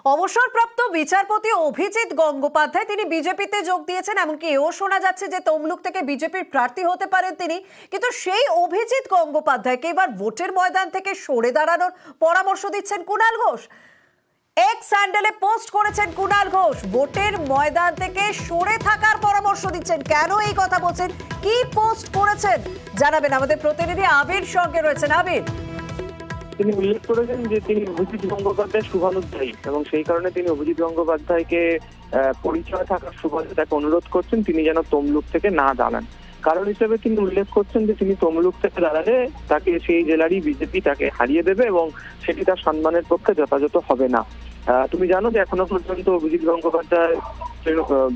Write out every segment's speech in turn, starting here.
অবসরপ্রাপ্ত বিচারপতি অভিজিৎ গঙ্গোপাধ্যায় তিনি বিজেপিতে যোগ দিয়েছেন, এমনকি এও শোনা যাচ্ছে যে তমলুক থেকে বিজেপির প্রার্থী হতে পারেন তিনি। কিন্তু সেই অভিজিৎ গঙ্গোপাধ্যায়কে এবার ভোটের ময়দান থেকে সরে দাঁড়ানোর পরামর্শ দিচ্ছেন কুণাল ঘোষ। এক্স হ্যান্ডেলে পোস্ট করেছেন কুণাল ঘোষ, ভোটের ময়দান থেকে সরে থাকার পরামর্শ দিচ্ছেন। কেন এই কথা বলছেন, কি পোস্ট করেছেন জানাবেন আমাদের প্রতিনিধি আবির সঙ্গে রয়েছেন। আবির, তিনি উল্লেখ করেছেন যে তিনি অভিজিৎ গঙ্গোপাধ্যায় শুভানুধ্যায়ী এবং সেই কারণে তিনি অভিজিৎ গঙ্গোপাধ্যায়কে পরিচয় থাকার সুবাদে তাকে অনুরোধ করছেন তিনি যেন তমলুক থেকে না দাঁড়ান। কারণ হিসেবে তিনি উল্লেখ করছেন যে তিনি তমলুক থেকে দাঁড়ালে তাকে সেই জেলারই বিজেপি তাকে হারিয়ে দেবে এবং সেটি তার সম্মানের পক্ষে যথাযথ হবে না। তুমি জানো যে এখনো পর্যন্ত অভিজিৎ গঙ্গোপাধ্যায়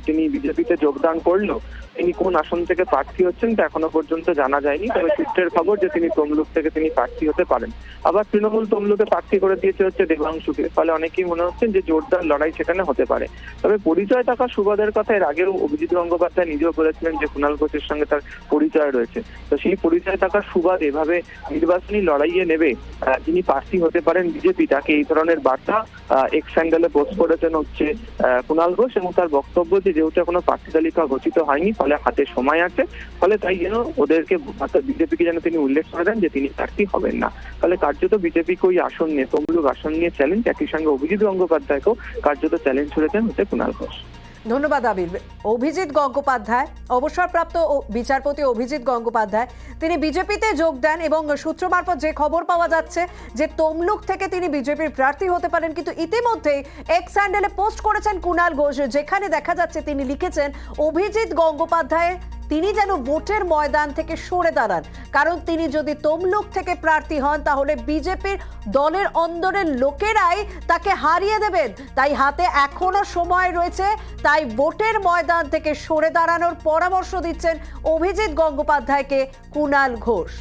তিনি বিজেপিতে যোগদান করলো, তিনি কোন আসন থেকে প্রার্থী হচ্ছেন তা এখনো পর্যন্ত জানা যায়নি। তবে সূত্রের খবর যে তিনি তমলুক থেকে তিনি প্রার্থী হতে পারেন। আবার তৃণমূল তমলুকে প্রার্থী করে দিয়েছে হচ্ছে দেবাংশুকে, ফলে অনেকেই মনে হচ্ছেন যে জোরদার লড়াই সেখানে হতে পারে। তবে পরিচয় থাকা সুবাদের কথা এর আগেও অভিজিৎ গঙ্গোপাধ্যায় নিজেও বলেছিলেন যে কুণাল ঘোষের সঙ্গে তার পরিচয় রয়েছে। তো সেই পরিচয় থাকার সুবাদ এভাবে নির্বাচনী লড়াইয়ে নেবে যিনি প্রার্থী হতে পারেন বিজেপি, তাকে এই ধরনের বার্তা এক্স হ্যান্ডেলে পোস্ট করেছেন হচ্ছে কুণাল ঘোষ এবং তার বক্তব্য যে যেহেতু এখনো প্রার্থী তালিকা ঘোষিত হয়নি ফলে হাতে সময় আছে, ফলে তাই যেন ওদেরকে বিজেপিকে যেন তিনি উল্লেখ করে দেন যে তিনি প্রার্থী হবেন না। ফলে কার্যত বিজেপিকে ওই আসন নিয়ে তমলুক আসন নিয়ে চ্যালেঞ্জ, একই সঙ্গে অভিজিৎ গঙ্গোপাধ্যায়কেও কার্যত চ্যালেঞ্জ ছুড়েছেন হচ্ছে কুণাল ঘোষ। ধন্যবাদ আবির। অভিজিৎ গঙ্গোপাধ্যায়, অবসরপ্রাপ্ত বিচারপতি অভিজিৎ গঙ্গোপাধ্যায় তিনি বিজেপিতে যোগ দেন এবং সূত্র মারফত যে খবর পাওয়া যাচ্ছে যে তমলুক থেকে তিনি বিজেপির প্রার্থী হতে পারেন। কিন্তু ইতিমধ্যেই এক্স হ্যান্ডেলে পোস্ট করেছেন কুণাল ঘোষ, যেখানে দেখা যাচ্ছে তিনি লিখেছেন অভিজিৎ গঙ্গোপাধ্যায় তিনি যেন ভোটের ময়দান থেকে সরে দাঁড়ান, কারণ তিনি যদি তমলুক থেকে প্রার্থী হন তাহলে বিজেপির দলের অন্দরের লোকেরাই তাকে হারিয়ে দেবেন। তাই হাতে এখনো সময় রয়েছে, তাই ভোটের ময়দান থেকে সরে দাঁড়ানোর পরামর্শ দিচ্ছেন অভিজিৎ গঙ্গোপাধ্যায়কে কুণাল ঘোষ।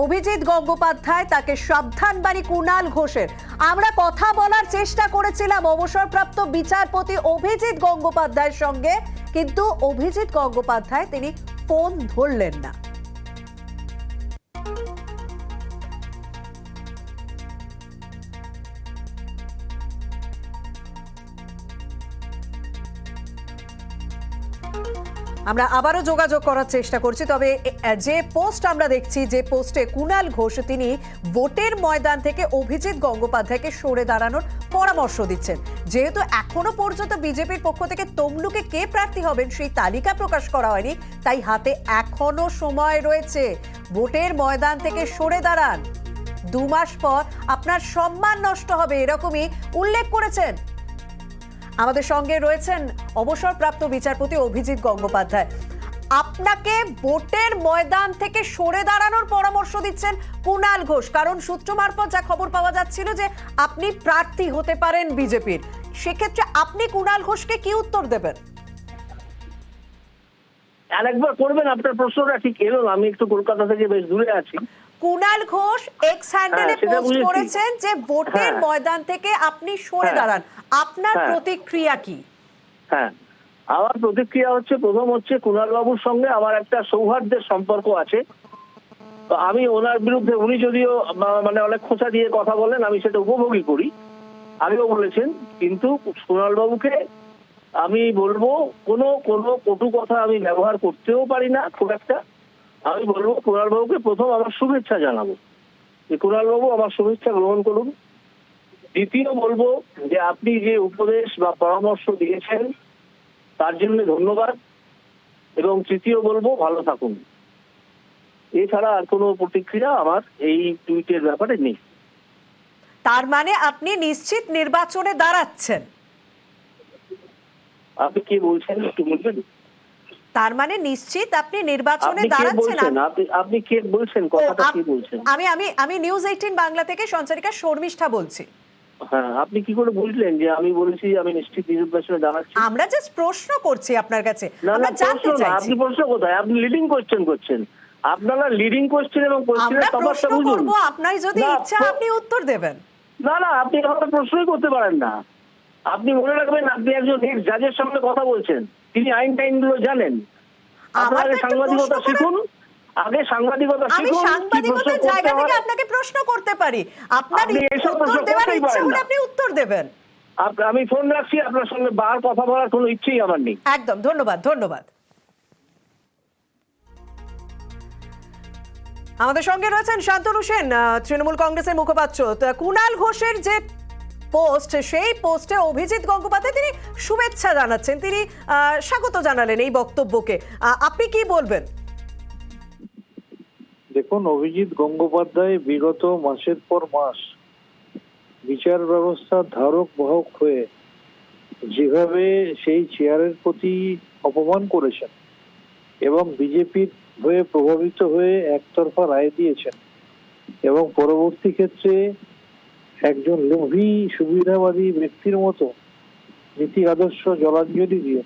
অভিজিৎ গঙ্গোপাধ্যায় তাকে সাবধানবাণী কুণাল ঘোষের। আমরা কথা বলার চেষ্টা করেছিলাম অবসরপ্রাপ্ত বিচারপতি অভিজিৎ গঙ্গোপাধ্যায়ের সঙ্গে, কিন্তু অভিজিৎ গঙ্গোপাধ্যায় তিনি ফোন ধরলেন না। আমরা আবারও যোগাযোগ করার চেষ্টা করছি, তবে যে পোস্ট আমরা দেখছি, যে পোস্টে কুণাল ঘোষ তিনি ভোটের ময়দান থেকে অভিজিৎ গঙ্গোপাধ্যায়কে সরে দাঁড়ানোর পরামর্শ দিচ্ছেন। যেহেতু এখনো পর্যন্ত বিজেপির পক্ষ থেকে তমলুকে কে প্রার্থী হবেন সেই তালিকা প্রকাশ করা হয়নি, তাই হাতে এখনো সময় রয়েছে। ভোটের ময়দান থেকে সরে দাঁড়ান, 2 মাস পর আপনার সম্মান নষ্ট হবে, এরকমই উল্লেখ করেছেন। আমাদের সঙ্গে রয়েছেন অবসরপ্রাপ্ত বিচারপতি অভিজিৎ গঙ্গোপাধ্যায়। আপনাকে ভোটের ময়দান থেকে সরে দাঁড়ানোর পরামর্শ দিচ্ছেন কুণাল ঘোষ, কারণ সূত্র মারফত যা খবর পাওয়া যাচ্ছিল যে আপনি প্রার্থী হতে পারেন বিজেপির। সেক্ষেত্রে আপনি কুণাল ঘোষকে কি উত্তর দেবেন? আরেকবার করবেন আপনার প্রশ্নটা, ঠিক এলো না, আমি একটু কলকাতা থেকে বেশ দূরে আছি। কুণাল ঘোষ এক্স হ্যান্ডেলে পোস্ট করেছেন যে ভোটের ময়দান থেকে আপনি সরে দাঁড়ান, আপনার প্রতিক্রিয়া কি? হ্যাঁ, আমার প্রতিক্রিয়া হচ্ছে, প্রথম হচ্ছে কুণাল বাবুর সঙ্গে আমার একটা সৌহার্দ্যের সম্পর্ক আছে। তো আমি ওনার বিরুদ্ধে, উনি যদিও মানে অনেক খোঁচা দিয়ে কথা বলেন, আমি সেটা উপভোগই করি, আমিও বলেছেন, কিন্তু কুণাল বাবুকে আমি বলবো কোনো কটু কথা আমি ব্যবহার করতেও পারি না খুব একটা। আমি বলবো কুণাল বাবুকে প্রথম আমার শুভেচ্ছা জানাবো, যে কুণাল বাবু আমার শুভেচ্ছা গ্রহণ করুন। দ্বিতীয় বলবো যে আপনি যে উপদেশ বা পরামর্শ দিয়েছেন তার জন্য ধন্যবাদ, এবং তৃতীয় বলবো ভালো থাকুন। এছাড়া আর কোনো প্রতিক্রিয়া আমার এই টুইটের ব্যাপারে নেই। তার মানে আপনি নিশ্চিত নির্বাচনে দাঁড়াচ্ছেন? আপনি কি বলছেন একটু বলবেন? তার মানে নিশ্চিত আপনি নির্বাচনে দাঁড়াচ্ছেন? আপনি কে বলছেন, কথাটা কি বলছেন? আমি নিউজ 18 বাংলা থেকে সঞ্চারিকা শর্মিষ্ঠা বলছি। হ্যাঁ, আপনি কি করে বুঝলেন যে আমি বলেছি আমি নিশ্চিত নির্বাচনে দাঁড়াচ্ছি? আমরা জাস্ট প্রশ্ন করছি আপনার কাছে, আমরা জানতে চাইছি। আপনি প্রশ্ন কোথায়? আপনি লিডিং কোশ্চেন করছেন। আপনারা লিডিং কোশ্চেন এবং কোশ্চেনের তফাৎটা বুঝুন। করব, আপনার যদি ইচ্ছা আপনি উত্তর দেবেন। না, আপনি আমাকে প্রশ্নই করতে পারেন না। আপনি মনে রাখবেন, আপনি একজন এক্স জাজের সঙ্গে কথা বলছেন, তিনি আইন টাইনগুলো জানেন। আপনারা সাংবাদিকতা শিখুন, আগে সাংবাদিকতা আমি শিখুন, কি প্রশ্ন সাংবাদিকতার করতে জায়গা থেকে হয়। আপনাকে প্রশ্ন করতে পারি, আপনার আপনি এসব উত্তর প্রশ্ন দেওয়ার করতেই ইচ্ছা পারেন হলে না। আপনি উত্তর দেবেন। আমি ফোন রাখছি, আপনার সঙ্গে বার কথা বলার কোনো ইচ্ছেই আমার নেই। একদম, ধন্যবাদ ধন্যবাদ। আমাদের সঙ্গে রয়েছেন শান্তনু সেন, তৃণমূল কংগ্রেসের মুখপাত্র। তো কুণাল ঘোষের যে পোস্ট, সেই পোস্টে অভিজিৎ গঙ্গোপাধ্যায় তিনি শুভেচ্ছা জানাচ্ছেন, তিনি স্বাগত জানালেন এই বক্তব্যকে। আপনি কি বলবেন? দেখুন, অভিজিৎ গঙ্গোপাধ্যায় বিগত মাসের পর মাস বিচার ব্যবস্থার ধারক বাহক হয়ে যেভাবে সেই চেয়ারের প্রতি অপমান করেছেন এবং বিজেপির হয়ে প্রভাবিত হয়ে একতরফা রায় দিয়েছেন এবং পরবর্তী ক্ষেত্রে একজন লোভী সুবিধাবাদী ব্যক্তির মতো নীতি আদর্শ জলাঞ্জলি দিয়ে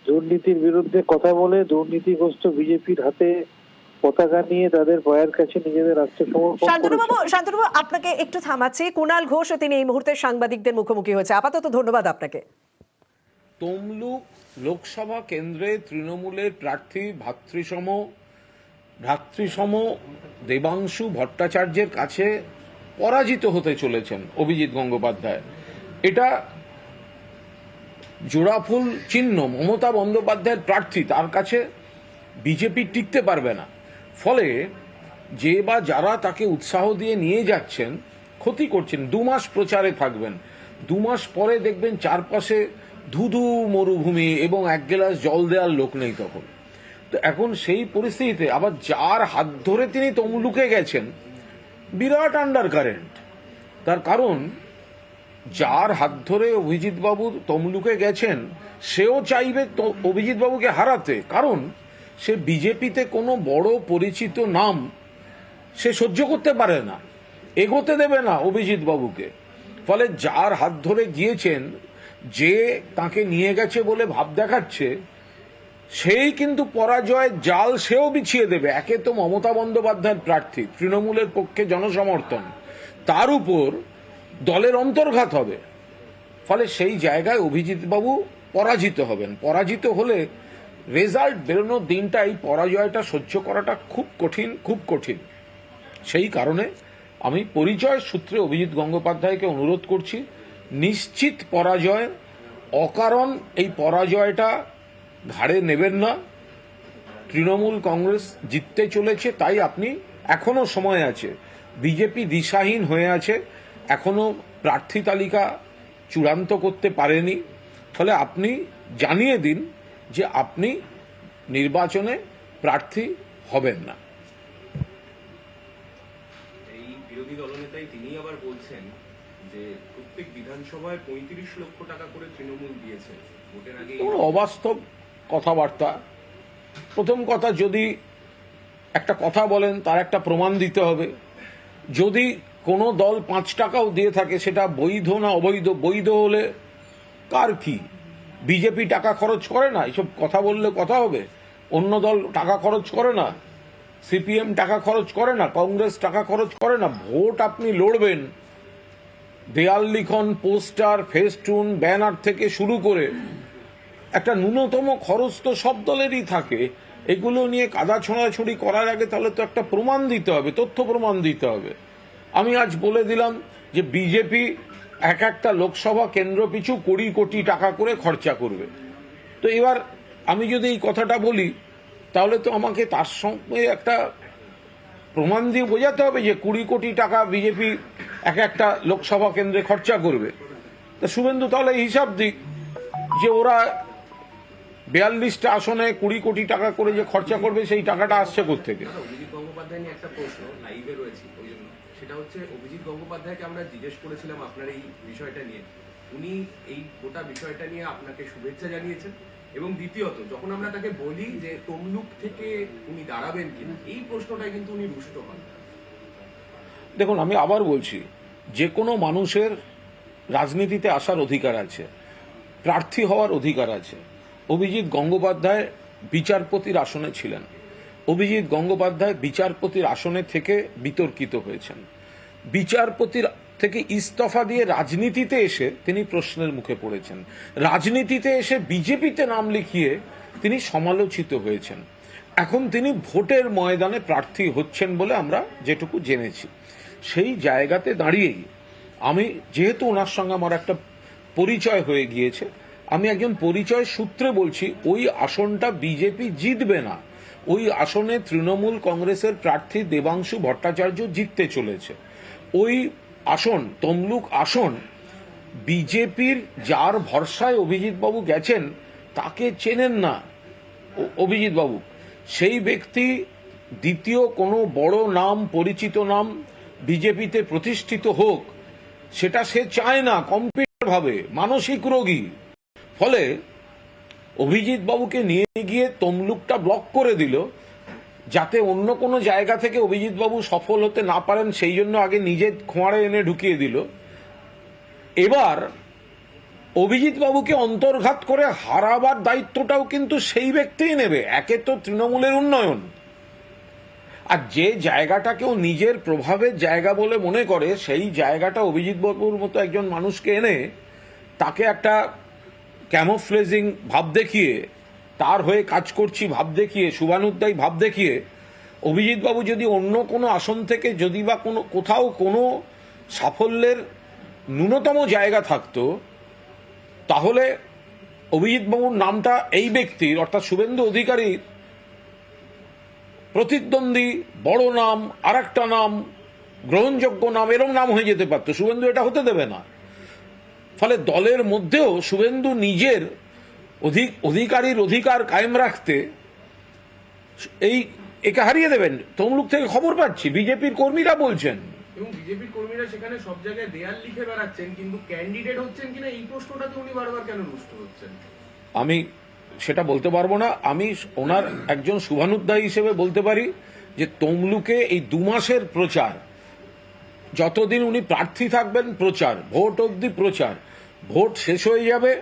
দুর্নীতির বিরুদ্ধে কথা বলে দুর্নীতিগ্রস্ত বিজেপির হাতে পতাকা নিয়ে তাদের পায়ের কাছে নিজেদের আত্মসমর্পণ শান্তনুবাবু, করেছেন। শান্তনুবাবু আপনাকে একটু থামাচ্ছি। কুণাল ঘোষ তিনি এই মুহূর্তে সাংবাদিকদের মুখোমুখি হয়েছে। আপাতত ধন্যবাদ আপনাকে। তমলুক লোকসভা কেন্দ্রে তৃণমূলের প্রার্থী ভ্রাতৃসম দেবাংশু ভট্টাচার্যের কাছে পরাজিত হতে চলেছেন অভিজিৎ গঙ্গোপাধ্যায়। এটা জোড়াফুল চিহ্ন। মমতা বন্দ্যোপাধ্যায়ের প্রার্থী, তার কাছে বিজেপি টিকতে পারবে না। ফলে যে বা যারা তাকে উৎসাহ দিয়ে নিয়ে যাচ্ছেন ক্ষতি করছেন। 2 মাস প্রচারে থাকবেন, 2 মাস পরে দেখবেন চারপাশে ধুধু মরুভূমি এবং এক গ্লাস জল দেওয়ার লোক নেই তখন। তো এখন সেই পরিস্থিতিতে আবার যার হাত ধরে তিনি তমলুকে গেছেন, বিরাট আন্ডার কারেন্ট। তার কারণ যার হাত ধরে অভিজিৎ বাবু তমলুকে গেছেন সেও চাইবে অভিজিৎ বাবুকে হারাতে, কারণ সে বিজেপিতে কোনো বড় পরিচিত নাম সে সহ্য করতে পারে না, এগোতে দেবে না অভিজিৎ বাবুকে। ফলে যার হাত ধরে গিয়েছেন, যে তাকে নিয়ে গেছে বলে ভাব দেখাচ্ছে, সেই কিন্তু পরাজয়ের জাল সেও বিছিয়ে দেবে। একে তো মমতা বন্দ্যোপাধ্যায়ের প্রার্থী, তৃণমূলের পক্ষে জনসমর্থন, তার উপর দলের অন্তর্ঘাত হবে। ফলে সেই জায়গায় অভিজিৎ বাবু পরাজিত হবেন। পরাজিত হলে রেজাল্ট বেরোনোর দিনটা, এই পরাজয়টা সহ্য করাটা খুব কঠিন, খুব কঠিন। সেই কারণে আমি পরিচয় সূত্রে অভিজিৎ গঙ্গোপাধ্যায়কে অনুরোধ করছি, নিশ্চিত পরাজয়, অকারণ এই পরাজয়টা ঘাড়ে নেবেন না। তৃণমূল কংগ্রেস জিততে চলেছে, তাই আপনি এখনো সময় আছে। বিজেপি দিশাহীন হয়ে আছে, এখনো প্রার্থী তালিকা চূড়ান্ত করতে পারেনি। ফলে আপনি জানিয়ে দিন যে আপনি নির্বাচনে প্রার্থী হবেন না। এই বিরোধী দলনেতাই তিনি আবার বলছেন যে প্রত্যেক বিধানসভায় 35 লক্ষ টাকা করে তৃণমূল দিয়েছে ভোটের আগে। অবাস্তব কথাবার্তা। প্রথম কথা, যদি একটা কথা বলেন তার একটা প্রমাণ দিতে হবে। যদি কোনো দল 5 টাকাও দিয়ে থাকে, সেটা বৈধ না অবৈধ? বৈধ হলে কার কি? বিজেপি টাকা খরচ করে না, এসব কথা বললে কথা হবে? অন্য দল টাকা খরচ করে না, সিপিএম টাকা খরচ করে না, কংগ্রেস টাকা খরচ করে না। ভোট আপনি লড়বেন, দেয়াল লিখন, পোস্টার, ফেস্টুন, ব্যানার থেকে শুরু করে একটা ন্যূনতম খরচ তো সব দলেরই থাকে। এগুলো নিয়ে কাদা ছোঁড়াছুড়ি করার আগে তাহলে তো একটা প্রমাণ দিতে হবে, তথ্য প্রমাণ দিতে হবে। আমি আজ বলে দিলাম যে বিজেপি এক একটা লোকসভা কেন্দ্র পিছু 20 কোটি টাকা করে খরচা করবে। তো এবার আমি যদি এই কথাটা বলি, তাহলে তো আমাকে তার সঙ্গে একটা প্রমাণ দিয়ে বোঝাতে হবে যে 20 কোটি টাকা বিজেপি এক একটা লোকসভা কেন্দ্রে খরচা করবে। তা শুভেন্দু তাহলে হিসাব দিক যে ওরা 42টা আসনে 20 কোটি টাকা করে যে খরচা করবে, সেই টাকাটা আসছে কোত্থেকে? অভিজিৎ গঙ্গোপাধ্যায় নিয়ে একটা প্রশ্ন, লাইভে রয়েছে ওই জন্য, সেটা হচ্ছে অভিজিৎ গঙ্গোপাধ্যায়কে আমরা জিজ্ঞেস করেছিলাম আপনার এই বিষয়টা নিয়ে, উনি এই গোটা বিষয়টা নিয়ে আপনাকে শুভেচ্ছা জানিয়েছেন। এবং দ্বিতীয়ত, যখন আমরা তাকে বলি যে তমলুক থেকে উনি দাঁড়াবেন কিনা, এই প্রশ্নটাই কিন্তু উনি রুষ্ট হন। দেখুন, আমি আবার বলছি, যে কোনো মানুষের রাজনীতিতে আসার অধিকার আছে, প্রার্থী হওয়ার অধিকার আছে। অভিজিৎ গঙ্গোপাধ্যায় বিচারপতির আসনে ছিলেন, অভিজিৎ গঙ্গোপাধ্যায় বিচারপতির আসনে থেকে বিতর্কিত হয়েছেন। বিচারপতির থেকে ইস্তফা দিয়ে রাজনীতিতে এসে তিনি প্রশ্নের মুখে পড়েছেন। রাজনীতিতে এসে বিজেপিতে নাম লিখিয়ে তিনি সমালোচিত হয়েছেন। এখন তিনি ভোটের ময়দানে প্রার্থী হচ্ছেন বলে আমরা যেটুকু জেনেছি, সেই জায়গাতে দাঁড়িয়েই আমি, যেহেতু ওনার সঙ্গে আমার একটা পরিচয় হয়ে গিয়েছে, আমি একজন পরিচয় সূত্রে বলছি ওই আসনটা বিজেপি জিতবে না। ওই আসনে তৃণমূল কংগ্রেসের প্রার্থী দেবাংশু ভট্টাচার্য জিততে চলেছে। ওই আসন, তমলুক আসন, বিজেপির যার ভরসায় অভিজিৎবাবু গেছেন তাকে চেনেন না অভিজিৎবাবু। সেই ব্যক্তি দ্বিতীয় কোনো বড় নাম, পরিচিত নাম বিজেপিতে প্রতিষ্ঠিত হোক, সেটা সে চায় না, কম্পিউটার ভাবে মানসিক রোগী। ফলে অভিজিৎ বাবুকে নিয়ে গিয়ে তমলুকটা ব্লক করে দিল, যাতে অন্য কোনো জায়গা থেকে অভিজিৎ বাবু সফল হতে না পারেন, সেই জন্য আগে নিজে খোঁয়াড়ে এনে ঢুকিয়ে দিল। এবার অভিজিৎ বাবুকে অন্তর্ঘাত করে হারাবার দায়িত্বটাও কিন্তু সেই ব্যক্তিই নেবে। একে তো তৃণমূলের উন্নয়ন, আর যে জায়গাটাকেও নিজের প্রভাবের জায়গা বলে মনে করে, সেই জায়গাটা অভিজিৎ বাবুর মতো একজন মানুষকে এনে তাকে একটা ক্যামোফ্লেজিং ভাব দেখিয়ে, তার হয়ে কাজ করছি ভাব দেখিয়ে, শুভানুধ্যায়ী ভাব দেখিয়ে, অভিজিৎ বাবু যদি অন্য কোনো আসন থেকে যদি বা কোথাও কোনো সাফল্যের ন্যূনতম জায়গা থাকতো, তাহলে অভিজিৎ বাবুর নামটা এই ব্যক্তির, অর্থাৎ শুভেন্দু অধিকারীর প্রতিদ্বন্দ্বী বড় নাম, আর একটা নাম, গ্রহণযোগ্য নাম, এরকম নাম হয়ে যেতে পারতো। শুভেন্দু এটা হতে দেবে না। ফলে দলের মধ্যেও শুভেন্দু নিজের অধিকারীর অধিকার কায়েম রাখতে একে হারিয়ে দেবেন। তমলুক থেকে খবর পাচ্ছি বিজেপির কর্মীরা বলছেন, এবং বিজেপির কর্মীরা সেখানে সব জায়গায় দেয়াল লিখে বেড়াচ্ছেন, কিন্তু ক্যান্ডিডেট হচ্ছেন কিনা এই প্রশ্নটাতে উনি বারবার কেন রুষ্ট হচ্ছেন? আমি সেটা বলতে পারবো না। আমি ওনার একজন শুভানুধ্যায়ী হিসেবে বলতে পারি যে তমলুকে এই 2 মাসের প্রচার, যতদিন উনি প্রার্থী থাকবেন প্রচার, ভোট অবধি প্রচার, ভোট শেষ হয়ে যাবে,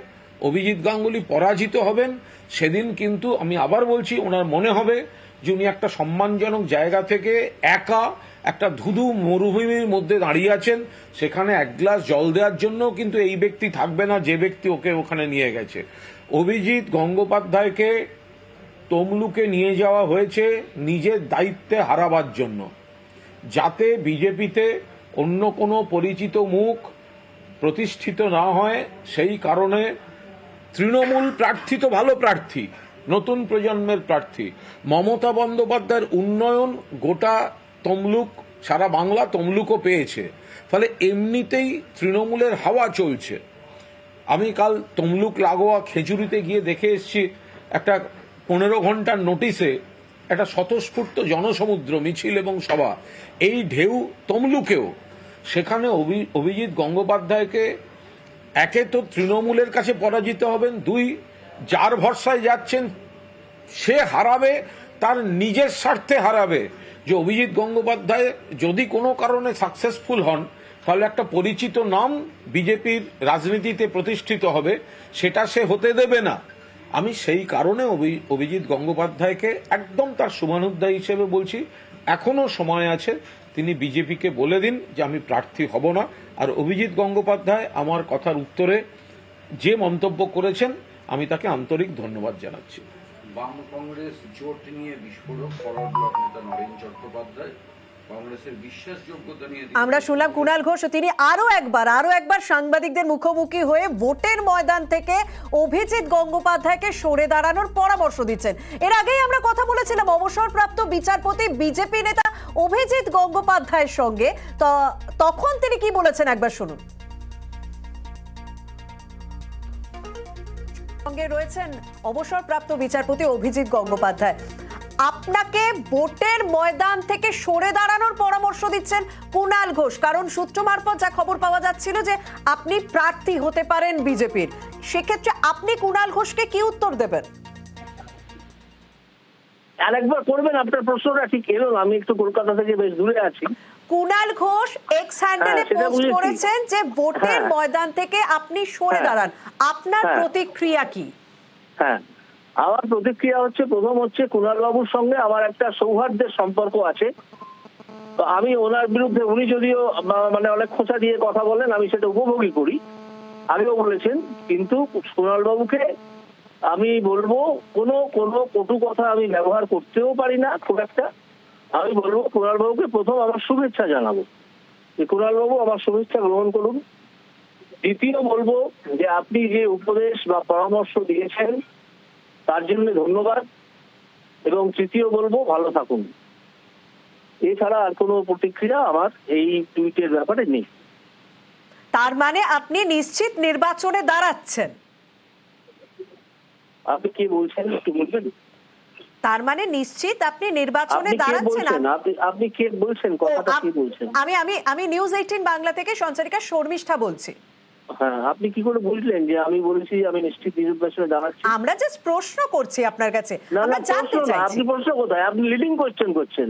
অভিজিৎ গাঙ্গুলি পরাজিত হবেন, সেদিন কিন্তু আমি আবার বলছি ওনার মনে হবে যে উনি একটা সম্মানজনক জায়গা থেকে একা একটা ধুধু মরুভূমির মধ্যে দাঁড়িয়ে আছেন। সেখানে এক গ্লাস জল দেওয়ার জন্য কিন্তু এই ব্যক্তি থাকবে না যে ব্যক্তি ওকে ওখানে নিয়ে গেছে। অভিজিৎ গঙ্গোপাধ্যায়কে তমলুকে নিয়ে যাওয়া হয়েছে নিজের দায়িত্বে হারাবার জন্য, যাতে বিজেপিতে অন্য কোনো পরিচিত মুখ প্রতিষ্ঠিত না হয়। সেই কারণে তৃণমূল প্রার্থী তো ভালো প্রার্থী, নতুন প্রজন্মের প্রার্থী। মমতা বন্দ্যোপাধ্যায়ের উন্নয়ন গোটা তমলুক, সারা বাংলা তমলুকও পেয়েছে। ফলে এমনিতেই তৃণমূলের হাওয়া চলছে। আমি কাল তমলুক লাগোয়া খেজুরিতে গিয়ে দেখে এসেছি, একটা 15 ঘন্টার নোটিশে একটা স্বতঃস্ফূর্ত জনসমুদ্র, মিছিল এবং সভা। এই ঢেউ তমলুকেও। সেখানে অভিজিৎ গঙ্গোপাধ্যায়কে একে তো তৃণমূলের কাছে পরাজিত হবেন, 2 যার ভরসায় যাচ্ছেন সে হারাবে, তার নিজের স্বার্থে হারাবে। যে অভিজিৎ গঙ্গোপাধ্যায় যদি কোনো কারণে সাকসেসফুল হন, তাহলে একটা পরিচিত নাম বিজেপির রাজনীতিতে প্রতিষ্ঠিত হবে, সেটা সে হতে দেবে না। আমি সেই কারণে অভিজিৎ গঙ্গোপাধ্যায়কে একদম তার শুভানুধ্যায়ী হিসেবে বলছি, এখনো সময় আছে, তিনি বিজেপিকে বলে দিন যে আমি প্রার্থী হব না। আর অভিজিৎ গঙ্গোপাধ্যায় আমার কথার উত্তরে যে মন্তব্য করেছেন, আমি তাকে আন্তরিক ধন্যবাদ জানাচ্ছি। বাম কংগ্রেস জোট নিয়ে বিস্ফোরক ফরওয়ার্ড ব্লক নেতা নরেন চট্টোপাধ্যায় কংগ্রেসের বিশ্বাসযোগ্যতা নিয়ে আমরা শুনলাম কুণাল ঘোষ, তিনি আরো একবার সাংবাদিকদের মুখোমুখি হয়ে ভোটের ময়দান থেকে অভিজিৎ গঙ্গোপাধ্যায়কে সরে দাঁড়ানোর পরামর্শ দিচ্ছেন। এর আগেই আমরা কথা বলেছিলাম অবসরপ্রাপ্ত বিচারপতি বিজেপি নেতা অভিজিৎ গঙ্গোপাধ্যায়ের সঙ্গে, তখন তিনি কি বলেছেন একবার শুনুন। সঙ্গে রয়েছেন অবসরপ্রাপ্ত বিচারপতি অভিজিৎ গঙ্গোপাধ্যায়। আপনাকে ভোটের ময়দান থেকে সরে দাঁড়ানোর পরামর্শ দিচ্ছেন কুণাল ঘোষ, কারণ সূত্র মারফত যা খবর পাওয়া যাচ্ছিল যে আপনি প্রার্থী হতে পারেন বিজেপির। সেক্ষেত্রে আপনি কুণাল ঘোষকে কি উত্তর দেবেন? আরেকবার করবেন, আপনার প্রশ্নটা ঠিক এলো না, আমি একটু কলকাতা থেকে বেশ দূরে আছি। কুণাল ঘোষ এক্স হ্যান্ডেলে পোস্ট করেছেন যে ভোটের ময়দান থেকে আপনি সরে দাঁড়ান, আপনার প্রতিক্রিয়া কি? হ্যাঁ, আমার প্রতিক্রিয়া হচ্ছে, প্রথম হচ্ছে কুণাল বাবুর সঙ্গে আমার একটা সৌহার্দ্যের সম্পর্ক আছে। তো আমি ওনার বিরুদ্ধে, উনি যদিও মানে অনেক খোঁচা দিয়ে কথা বলেন, আমি সেটা উপভোগই করি, আগেও বলেছেন, কিন্তু কুণাল বাবুকে আমি বলবো কোনো কটু কথা আমি ব্যবহার করতেও পারি না খুব একটা। আমি বলবো কুণাল বাবুকে প্রথম আমার শুভেচ্ছা জানাবো, যে কুণাল বাবু আমার শুভেচ্ছা গ্রহণ করুন। দ্বিতীয় বলবো যে আপনি যে উপদেশ বা পরামর্শ দিয়েছেন তার জন্য ধন্যবাদ। এবং তৃতীয় বলবো ভালো থাকুন। এছাড়া আর কোনো প্রতিক্রিয়া আমার এই টুইটের ব্যাপারে নেই। তার মানে আপনি নিশ্চিত নির্বাচনে দাঁড়াচ্ছেন? আপনি কি বলছেন একটু বলবেন? তার মানে নিশ্চিত আপনি নির্বাচনে আপনি কে দাঁড়াচ্ছেন? বলছেন? আপনি কে বলছেন? কথাটা কি বলছেন? আমি নিউজ 18 বাংলা থেকে সঞ্চারিকা শর্মিষ্ঠা বলছি। হ্যাঁ, আপনি কি করে বুঝলেন যে আমি বলেছি আমি নিশ্চিত নির্বাচনে দাঁড়াচ্ছি? আমরা জাস্ট প্রশ্ন করছি আপনার কাছে, না, আমরা প্রশ্ন জানতে না। চাইছি। আপনি প্রশ্ন কোথায়? আপনি লিডিং কোশ্চেন করছেন।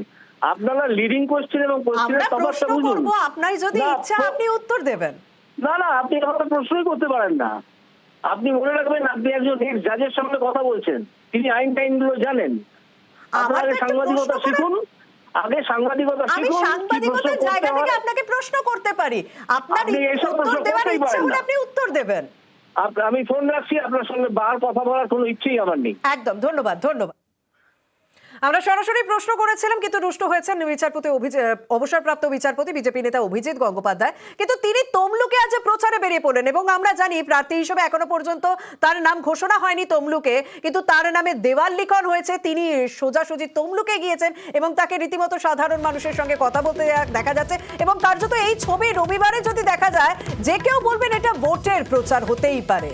আপনারা লিডিং কোশ্চেন এবং আমরা কোশ্চেনের প্রশ্ন তফাৎটা বুঝুন। করব, আপনার যদি না, ইচ্ছা আপনি উত্তর দেবেন। না, আপনি আমাকে প্রশ্নই করতে পারেন না। আপনি মনে রাখবেন আপনি একজন হেড জাজের সঙ্গে কথা বলছেন, তিনি আইন টাইনগুলো জানেন। আমার আপনারা তো একটা সাংবাদিকতা প্রশ্ন শিখুন, আগে সাংবাদিকতা আমি শিখুন। কি প্রশ্ন সাংবাদিকতার করতে জায়গা থেকে হয়। আপনাকে প্রশ্ন করতে পারি, আপনার আপনি এইসব উত্তর প্রশ্ন দেওয়ার করতেই ইচ্ছা পারেন হলে না। আপনি উত্তর দেবেন। আমি ফোন রাখছি, আপনার সঙ্গে বার কথা বলার কোনো ইচ্ছেই আমার নেই। একদম, ধন্যবাদ। আমরা সরাসরি প্রশ্ন করেছিলাম, কিন্তু রুষ্ট হয়েছেন বিচারপতি অবসরপ্রাপ্ত বিচারপতি বিজেপি নেতা অভিজিৎ গঙ্গোপাধ্যায়। কিন্তু তিনি তমলুকে আজ প্রচারে বেরিয়ে পড়লেন এবং আমরা জানি প্রার্থী হিসেবে এখনো পর্যন্ত তার নাম ঘোষণা হয়নি তমলুকে, কিন্তু তার নামে দেওয়াল লিখন হয়েছে। তিনি সোজাসুজি তমলুকে গিয়েছেন এবং তাকে রীতিমতো সাধারণ মানুষের সঙ্গে কথা বলতে দেখা যাচ্ছে এবং কার্যত এই ছবি রবিবারে যদি দেখা যায় যে কেউ বলবেন এটা ভোটের প্রচার হতেই পারে।